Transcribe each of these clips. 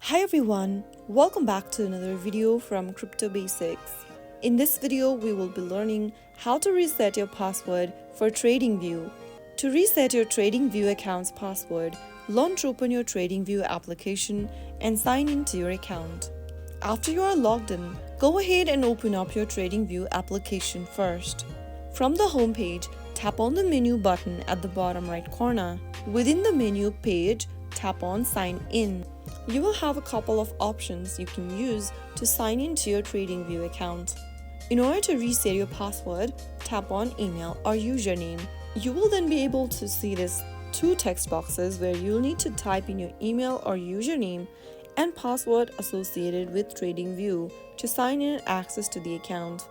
Hi everyone, welcome back to another video from Crypto Basics. In this video, we will be learning how to reset your password for TradingView. To reset your TradingView account's password, launch open your TradingView application and sign into your account. After you are logged in, go ahead and open up your TradingView application first. From the home page, tap on the menu button at the bottom right corner. Within the menu page, tap on Sign In. You will have a couple of options you can use to sign into your TradingView account. In order to reset your password, tap on Email or Username. You will then be able to see these two text boxes where you'll need to type in your email or username and password associated with TradingView to sign in and access to the account.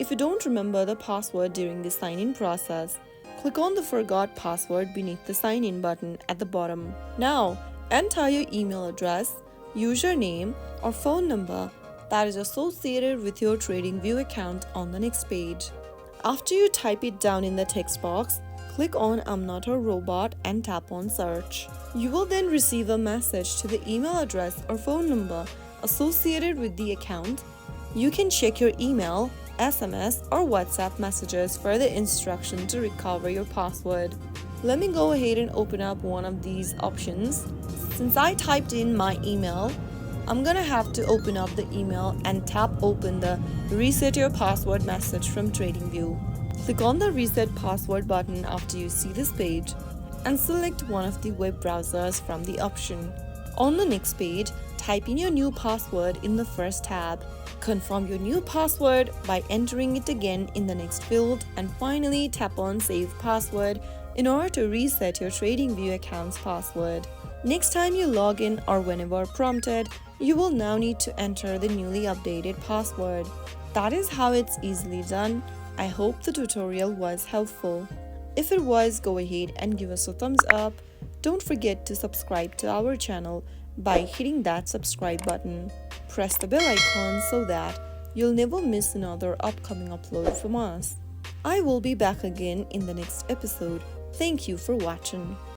If you don't remember the password during the sign-in process, click on the Forgot Password beneath the Sign In button at the bottom. Now, enter your email address, username, or phone number that is associated with your TradingView account on the next page. After you type it down in the text box, click on I'm not a robot and tap on Search. You will then receive a message to the email address or phone number associated with the account. You can check your email, SMS, or WhatsApp messages for the instruction to recover your password. Let me go ahead and open up one of these options. Since I typed in my email, I'm gonna have to open up the email and tap open the Reset Your Password message from TradingView. Click on the Reset Password button after you see this page and select one of the web browsers from the option. On the next page, type in your new password in the first tab. Confirm your new password by entering it again in the next field, and finally tap on Save Password in order to reset your TradingView account's password. Next time you log in or whenever prompted, you will now need to enter the newly updated password. That is how it's easily done. I hope the tutorial was helpful. If it was, go ahead and give us a thumbs up. Don't forget to subscribe to our channel by hitting that subscribe button. Press the bell icon so that you'll never miss another upcoming upload from us. I will be back again in the next episode. Thank you for watching.